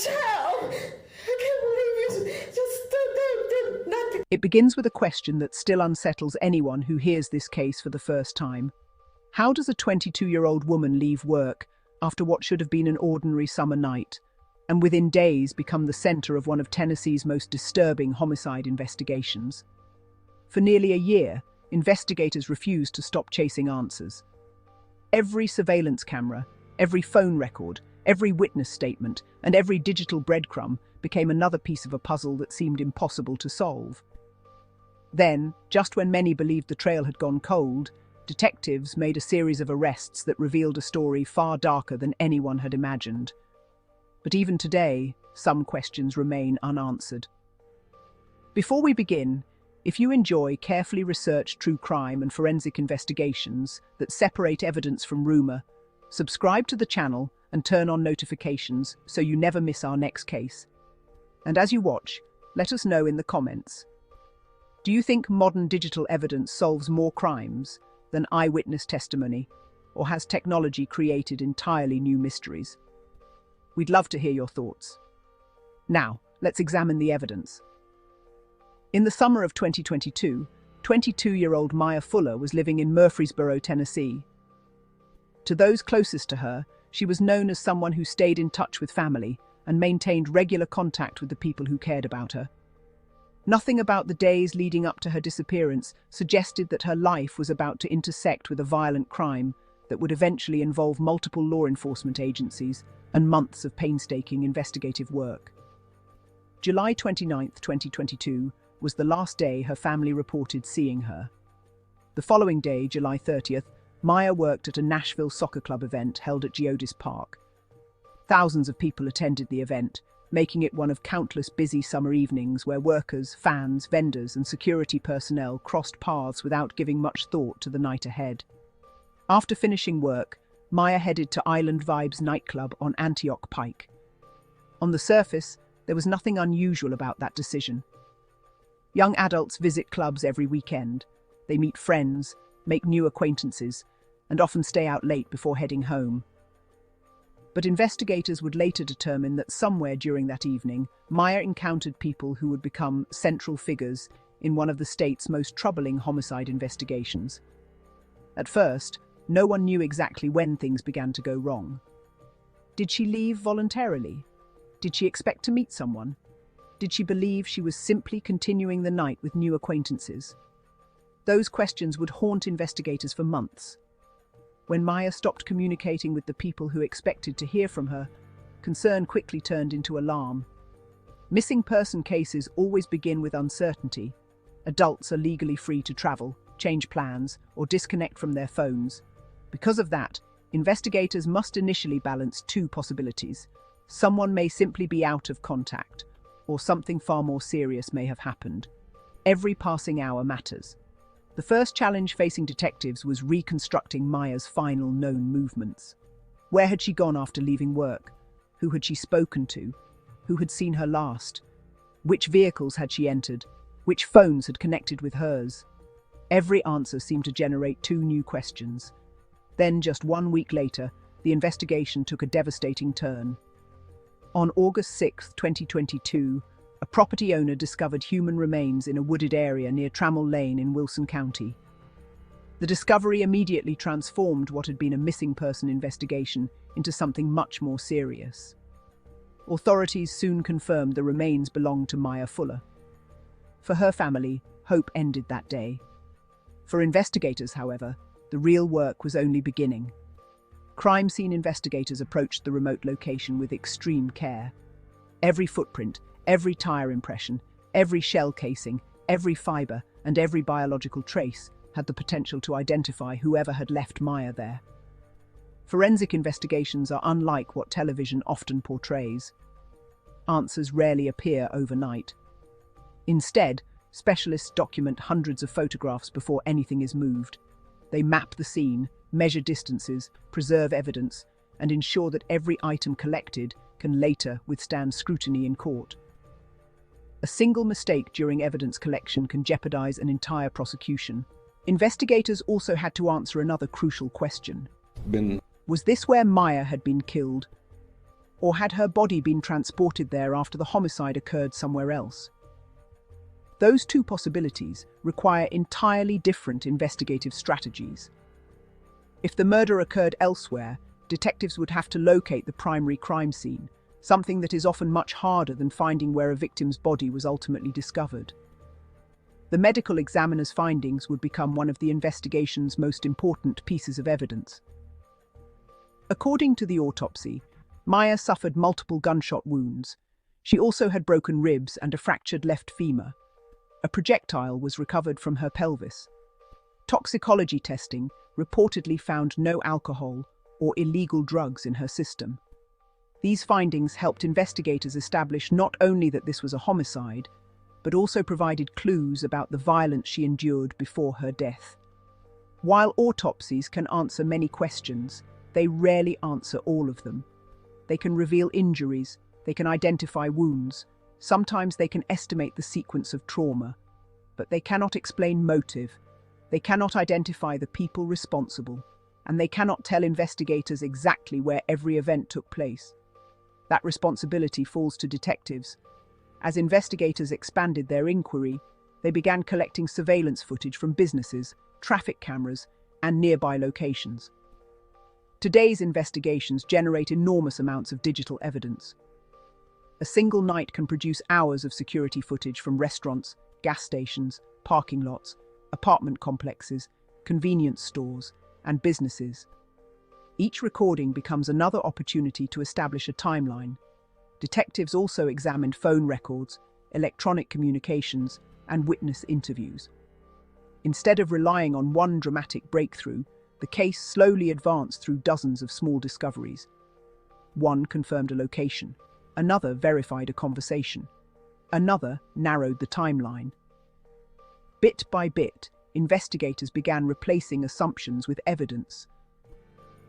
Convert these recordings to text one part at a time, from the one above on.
child. I can't believe you just did nothing. It begins with a question that still unsettles anyone who hears this case for the first time. How does a 22-year-old woman leave work after what should have been an ordinary summer night, and within days become the center of one of Tennessee's most disturbing homicide investigations? For nearly a year, investigators refused to stop chasing answers. Every surveillance camera, every phone record, every witness statement, and every digital breadcrumb became another piece of a puzzle that seemed impossible to solve. Then, just when many believed the trail had gone cold, detectives made a series of arrests that revealed a story far darker than anyone had imagined. But even today, some questions remain unanswered. Before we begin, if you enjoy carefully researched true crime and forensic investigations that separate evidence from rumor, subscribe to the channel and turn on notifications so you never miss our next case. And as you watch, let us know in the comments. Do you think modern digital evidence solves more crimes than eyewitness testimony, or has technology created entirely new mysteries? We'd love to hear your thoughts. Now, let's examine the evidence. In the summer of 2022, 22-year-old Mya Fuller was living in Murfreesboro, Tennessee. To those closest to her, she was known as someone who stayed in touch with family and maintained regular contact with the people who cared about her. Nothing about the days leading up to her disappearance suggested that her life was about to intersect with a violent crime that would eventually involve multiple law enforcement agencies and months of painstaking investigative work. July 29, 2022, was the last day her family reported seeing her. The following day, July 30th, Mya worked at a Nashville soccer club event held at Geodis Park. Thousands of people attended the event, making it one of countless busy summer evenings where workers, fans, vendors, and security personnel crossed paths without giving much thought to the night ahead. After finishing work, Mya headed to Island Vibes nightclub on Antioch Pike. On the surface, there was nothing unusual about that decision. Young adults visit clubs every weekend. They meet friends, make new acquaintances, and often stay out late before heading home. But investigators would later determine that somewhere during that evening, Mya encountered people who would become central figures in one of the state's most troubling homicide investigations. At first, no one knew exactly when things began to go wrong. Did she leave voluntarily? Did she expect to meet someone? Did she believe she was simply continuing the night with new acquaintances? Those questions would haunt investigators for months. When Mya stopped communicating with the people who expected to hear from her, concern quickly turned into alarm. Missing person cases always begin with uncertainty. Adults are legally free to travel, change plans, or disconnect from their phones. Because of that, investigators must initially balance two possibilities. Someone may simply be out of contact, or something far more serious may have happened. Every passing hour matters. The first challenge facing detectives was reconstructing Mya's final known movements. Where had she gone after leaving work? Who had she spoken to? Who had seen her last? Which vehicles had she entered? Which phones had connected with hers? Every answer seemed to generate two new questions. Then, just 1 week later, the investigation took a devastating turn. On August 6, 2022, a property owner discovered human remains in a wooded area near Trammell Lane in Wilson County. The discovery immediately transformed what had been a missing person investigation into something much more serious. Authorities soon confirmed the remains belonged to Mya Fuller. For her family, hope ended that day. For investigators, however, the real work was only beginning. Crime scene investigators approached the remote location with extreme care. Every footprint, every tire impression, every shell casing, every fiber, and every biological trace had the potential to identify whoever had left Mya there. Forensic investigations are unlike what television often portrays. Answers rarely appear overnight. Instead, specialists document hundreds of photographs before anything is moved. They map the scene, measure distances, preserve evidence, and ensure that every item collected can later withstand scrutiny in court. A single mistake during evidence collection can jeopardize an entire prosecution. Investigators also had to answer another crucial question. Was this where Mya had been killed? Or had her body been transported there after the homicide occurred somewhere else? Those two possibilities require entirely different investigative strategies. If the murder occurred elsewhere, detectives would have to locate the primary crime scene, something that is often much harder than finding where a victim's body was ultimately discovered. The medical examiner's findings would become one of the investigation's most important pieces of evidence. According to the autopsy, Mya suffered multiple gunshot wounds. She also had broken ribs and a fractured left femur. A projectile was recovered from her pelvis. Toxicology testing reportedly found no alcohol or illegal drugs in her system. These findings helped investigators establish not only that this was a homicide, but also provided clues about the violence she endured before her death. While autopsies can answer many questions, they rarely answer all of them. They can reveal injuries, they can identify wounds, sometimes they can estimate the sequence of trauma, but they cannot explain motive, they cannot identify the people responsible, and they cannot tell investigators exactly where every event took place. That responsibility falls to detectives. As investigators expanded their inquiry, they began collecting surveillance footage from businesses, traffic cameras, and nearby locations. Today's investigations generate enormous amounts of digital evidence. A single night can produce hours of security footage from restaurants, gas stations, parking lots, apartment complexes, convenience stores, and businesses. Each recording becomes another opportunity to establish a timeline. Detectives also examined phone records, electronic communications, and witness interviews. Instead of relying on one dramatic breakthrough, the case slowly advanced through dozens of small discoveries. One confirmed a location, another verified a conversation, another narrowed the timeline. Bit by bit, investigators began replacing assumptions with evidence.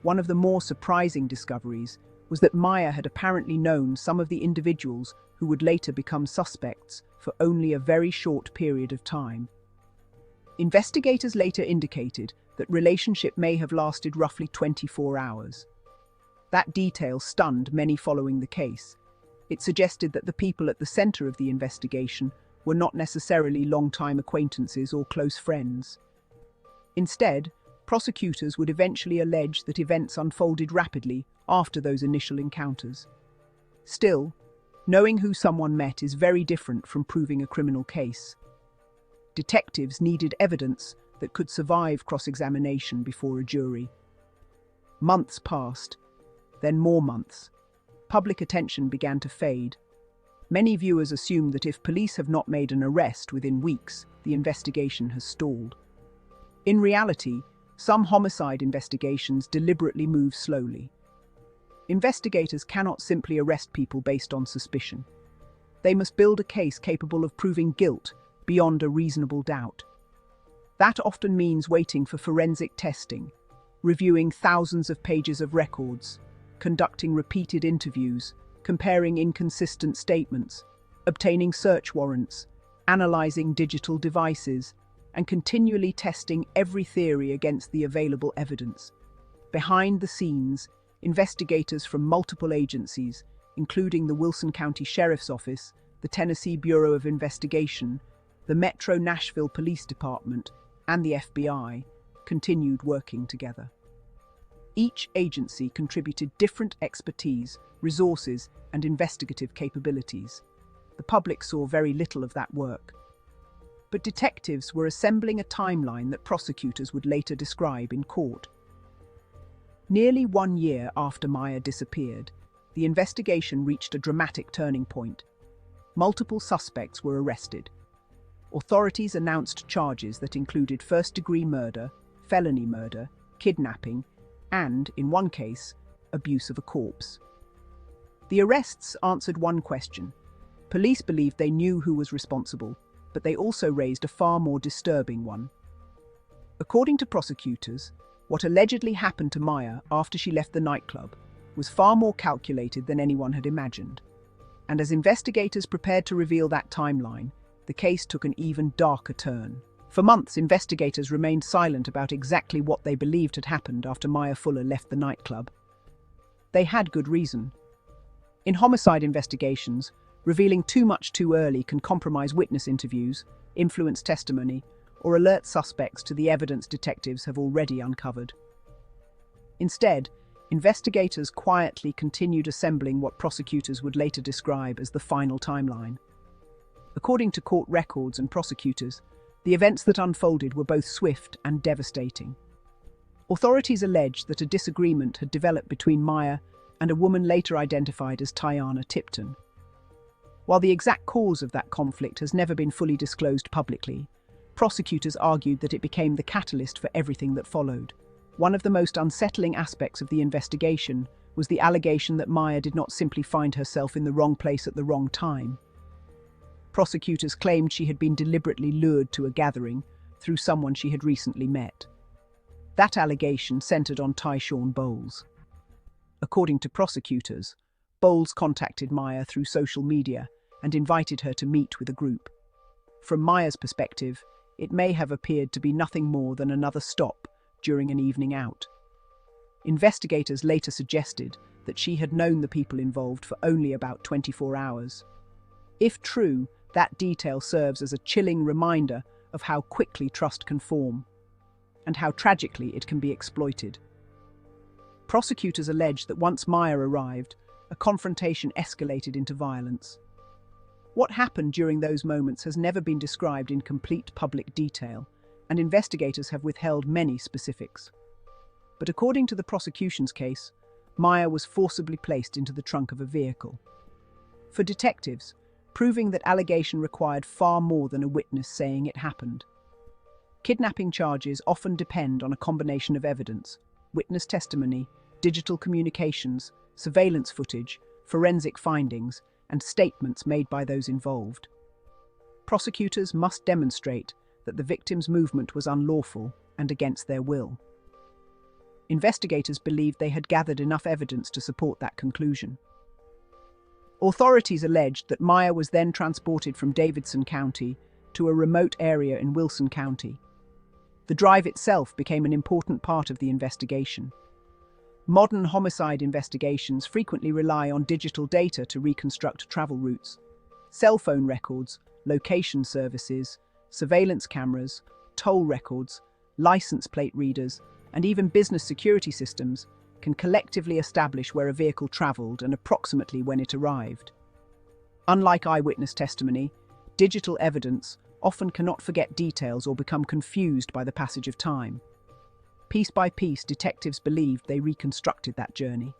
One of the more surprising discoveries was that Mya had apparently known some of the individuals who would later become suspects for only a very short period of time. Investigators later indicated that relationship may have lasted roughly 24 hours. That detail stunned many following the case. It suggested that the people at the center of the investigation were not necessarily long-time acquaintances or close friends. Instead, prosecutors would eventually allege that events unfolded rapidly after those initial encounters. Still, knowing who someone met is very different from proving a criminal case. Detectives needed evidence that could survive cross-examination before a jury. Months passed, then more months. Public attention began to fade. Many viewers assumed that if police have not made an arrest within weeks, the investigation has stalled. In reality, some homicide investigations deliberately move slowly. Investigators cannot simply arrest people based on suspicion. They must build a case capable of proving guilt beyond a reasonable doubt. That often means waiting for forensic testing, reviewing thousands of pages of records, conducting repeated interviews, comparing inconsistent statements, obtaining search warrants, analyzing digital devices, and continually testing every theory against the available evidence. Behind the scenes, investigators from multiple agencies, including the Wilson County Sheriff's Office, the Tennessee Bureau of Investigation, the Metro Nashville Police Department, and the FBI, continued working together. Each agency contributed different expertise, resources, and investigative capabilities. The public saw very little of that work. But detectives were assembling a timeline that prosecutors would later describe in court. Nearly 1 year after Mya disappeared, the investigation reached a dramatic turning point. Multiple suspects were arrested. Authorities announced charges that included first-degree murder, felony murder, kidnapping, and, in one case, abuse of a corpse. The arrests answered one question. Police believed they knew who was responsible, but they also raised a far more disturbing one. According to prosecutors, what allegedly happened to Mya after she left the nightclub was far more calculated than anyone had imagined. And as investigators prepared to reveal that timeline, the case took an even darker turn. For months, investigators remained silent about exactly what they believed had happened after Mya Fuller left the nightclub. They had good reason. In homicide investigations, revealing too much too early can compromise witness interviews, influence testimony, or alert suspects to the evidence detectives have already uncovered. Instead, investigators quietly continued assembling what prosecutors would later describe as the final timeline. According to court records and prosecutors, the events that unfolded were both swift and devastating. Authorities alleged that a disagreement had developed between Mya and a woman later identified as Tiana Tipton. While the exact cause of that conflict has never been fully disclosed publicly, prosecutors argued that it became the catalyst for everything that followed. One of the most unsettling aspects of the investigation was the allegation that Mya did not simply find herself in the wrong place at the wrong time. Prosecutors claimed she had been deliberately lured to a gathering through someone she had recently met. That allegation centered on Tyshawn Bowles. According to prosecutors, Bowles contacted Mya through social media and invited her to meet with a group. From Mya's perspective, it may have appeared to be nothing more than another stop during an evening out. Investigators later suggested that she had known the people involved for only about 24 hours. If true, that detail serves as a chilling reminder of how quickly trust can form, and how tragically it can be exploited. Prosecutors alleged that once Mya arrived, a confrontation escalated into violence. What happened during those moments has never been described in complete public detail, and investigators have withheld many specifics. But according to the prosecution's case, Mya was forcibly placed into the trunk of a vehicle. For detectives, proving that allegation required far more than a witness saying it happened. Kidnapping charges often depend on a combination of evidence: witness testimony, digital communications, surveillance footage, forensic findings, and statements made by those involved. Prosecutors must demonstrate that the victim's movement was unlawful and against their will. Investigators believed they had gathered enough evidence to support that conclusion. Authorities alleged that Mya was then transported from Davidson County to a remote area in Wilson County. The drive itself became an important part of the investigation. Modern homicide investigations frequently rely on digital data to reconstruct travel routes. Cell phone records, location services, surveillance cameras, toll records, license plate readers, and even business security systems can collectively establish where a vehicle traveled and approximately when it arrived. Unlike eyewitness testimony, digital evidence often cannot forget details or become confused by the passage of time. Piece by piece, detectives believed they reconstructed that journey.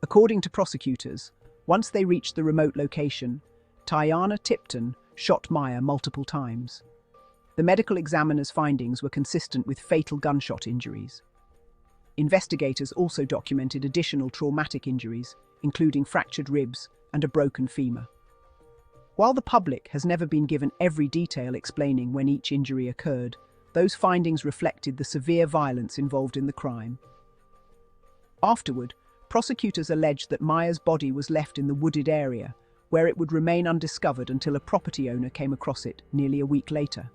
According to prosecutors, once they reached the remote location, Tiana Tipton shot Mya multiple times. The medical examiner's findings were consistent with fatal gunshot injuries. Investigators also documented additional traumatic injuries, including fractured ribs and a broken femur. While the public has never been given every detail explaining when each injury occurred, those findings reflected the severe violence involved in the crime. Afterward, prosecutors alleged that Mya's body was left in the wooded area, where it would remain undiscovered until a property owner came across it nearly a week later.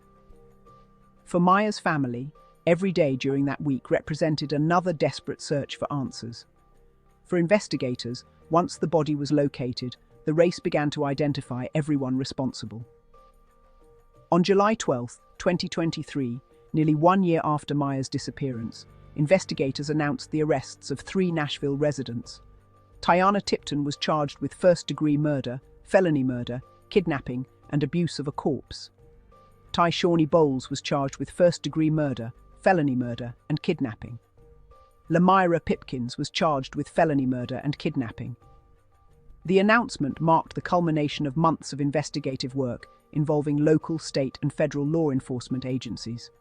For Mya's family, every day during that week represented another desperate search for answers. For investigators, once the body was located, the race began to identify everyone responsible. On July 12, 2023, nearly 1 year after Mya's disappearance, investigators announced the arrests of 3 Nashville residents. Tiana Tipton was charged with first-degree murder, felony murder, kidnapping, and abuse of a corpse. Tyshawn Bowles was charged with first-degree murder, felony murder, and kidnapping. Lamyra Pipkins was charged with felony murder and kidnapping. The announcement marked the culmination of months of investigative work involving local, state, and federal law enforcement agencies.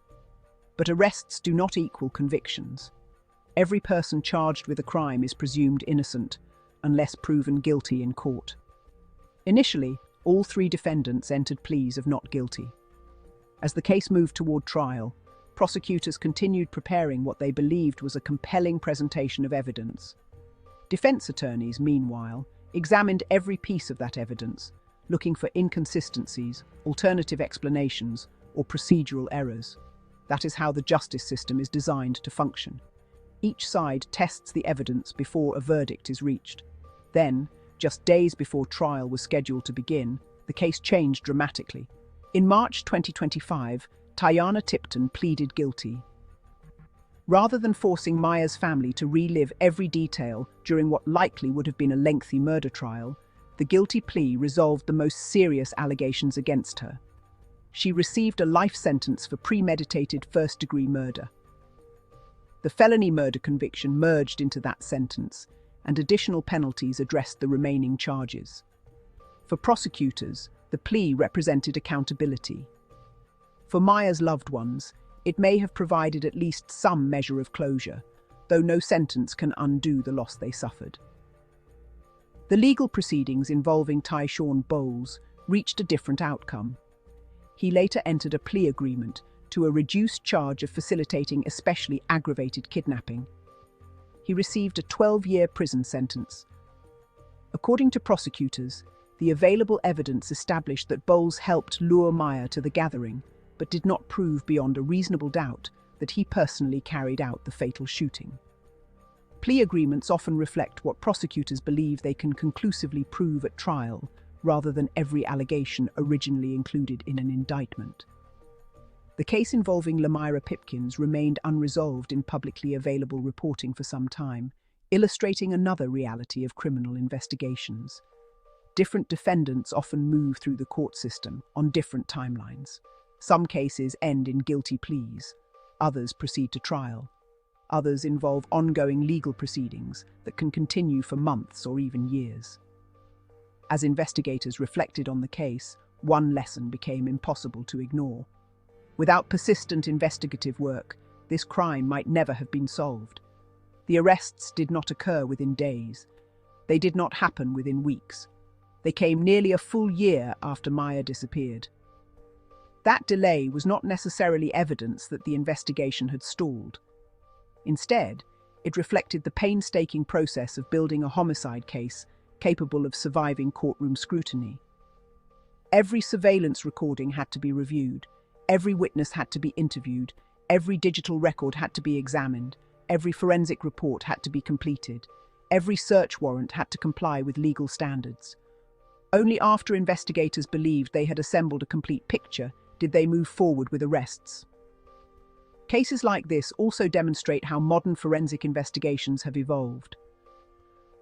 But arrests do not equal convictions. Every person charged with a crime is presumed innocent, unless proven guilty in court. Initially, all 3 defendants entered pleas of not guilty. As the case moved toward trial, prosecutors continued preparing what they believed was a compelling presentation of evidence. Defense attorneys, meanwhile, examined every piece of that evidence, looking for inconsistencies, alternative explanations, or procedural errors. That is how the justice system is designed to function. Each side tests the evidence before a verdict is reached. Then, just days before trial was scheduled to begin, the case changed dramatically. In March 2025, Tayana Tipton pleaded guilty. Rather than forcing Mya's family to relive every detail during what likely would have been a lengthy murder trial, the guilty plea resolved the most serious allegations against her. She received a life sentence for premeditated first-degree murder. The felony murder conviction merged into that sentence, and additional penalties addressed the remaining charges. For prosecutors, the plea represented accountability. For Mya's loved ones, it may have provided at least some measure of closure, though no sentence can undo the loss they suffered. The legal proceedings involving Tyshawn Bowles reached a different outcome. He later entered a plea agreement to a reduced charge of facilitating especially aggravated kidnapping. He received a 12-year prison sentence. According to prosecutors, the available evidence established that Bowles helped lure Mya to the gathering, but did not prove beyond a reasonable doubt that he personally carried out the fatal shooting. Plea agreements often reflect what prosecutors believe they can conclusively prove at trial, rather than every allegation originally included in an indictment. The case involving Lamira Pipkins remained unresolved in publicly available reporting for some time, illustrating another reality of criminal investigations. Different defendants often move through the court system on different timelines. Some cases end in guilty pleas, others proceed to trial. Others involve ongoing legal proceedings that can continue for months or even years. As investigators reflected on the case, one lesson became impossible to ignore. Without persistent investigative work, this crime might never have been solved. The arrests did not occur within days. They did not happen within weeks. They came nearly a full year after Mya disappeared. That delay was not necessarily evidence that the investigation had stalled. Instead, it reflected the painstaking process of building a homicide case capable of surviving courtroom scrutiny. Every surveillance recording had to be reviewed, every witness had to be interviewed, every digital record had to be examined, every forensic report had to be completed, every search warrant had to comply with legal standards. Only after investigators believed they had assembled a complete picture did they move forward with arrests. Cases like this also demonstrate how modern forensic investigations have evolved.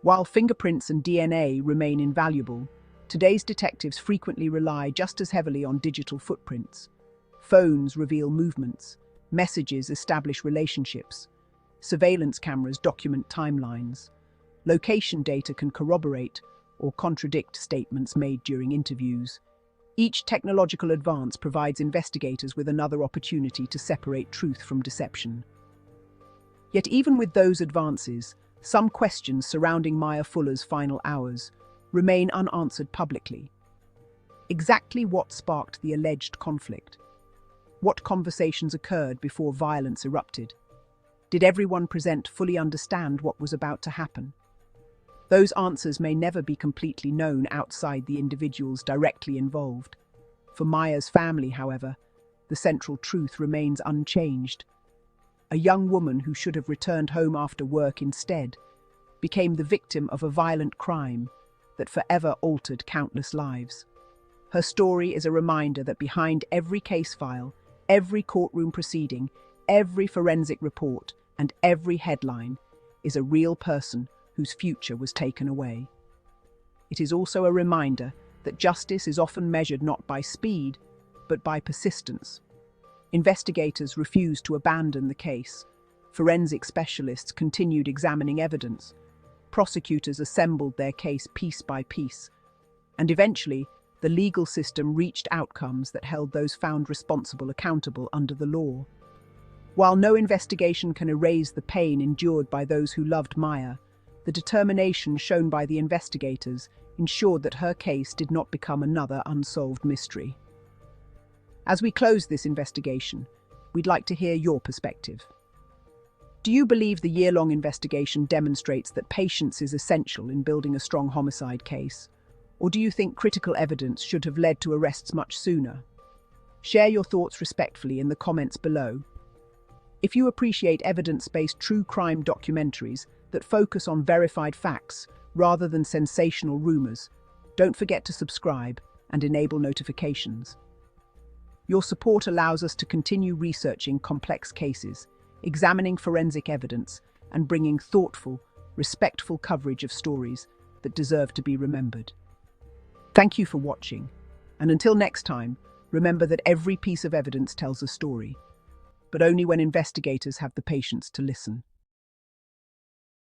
While fingerprints and DNA remain invaluable, today's detectives frequently rely just as heavily on digital footprints. Phones reveal movements, messages establish relationships, surveillance cameras document timelines, location data can corroborate or contradict statements made during interviews. Each technological advance provides investigators with another opportunity to separate truth from deception. Yet even with those advances, some questions surrounding Mya Fuller's final hours remain unanswered publicly. Exactly what sparked the alleged conflict? What conversations occurred before violence erupted? Did everyone present fully understand what was about to happen? Those answers may never be completely known outside the individuals directly involved. For Mya's family, however, the central truth remains unchanged. A young woman who should have returned home after work instead became the victim of a violent crime that forever altered countless lives. Her story is a reminder that behind every case file, every courtroom proceeding, every forensic report, and every headline is a real person whose future was taken away. It is also a reminder that justice is often measured not by speed, but by persistence. Investigators refused to abandon the case. Forensic specialists continued examining evidence. Prosecutors assembled their case piece by piece. And eventually, the legal system reached outcomes that held those found responsible accountable under the law. While no investigation can erase the pain endured by those who loved Mya, the determination shown by the investigators ensured that her case did not become another unsolved mystery. As we close this investigation, we'd like to hear your perspective. Do you believe the year-long investigation demonstrates that patience is essential in building a strong homicide case? Or do you think critical evidence should have led to arrests much sooner? Share your thoughts respectfully in the comments below. If you appreciate evidence-based true crime documentaries that focus on verified facts rather than sensational rumors. Don't forget to subscribe and enable notifications. Your support allows us to continue researching complex cases, examining forensic evidence, and bringing thoughtful, respectful coverage of stories that deserve to be remembered. Thank you for watching, and until next time, remember that every piece of evidence tells a story, but only when investigators have the patience to listen.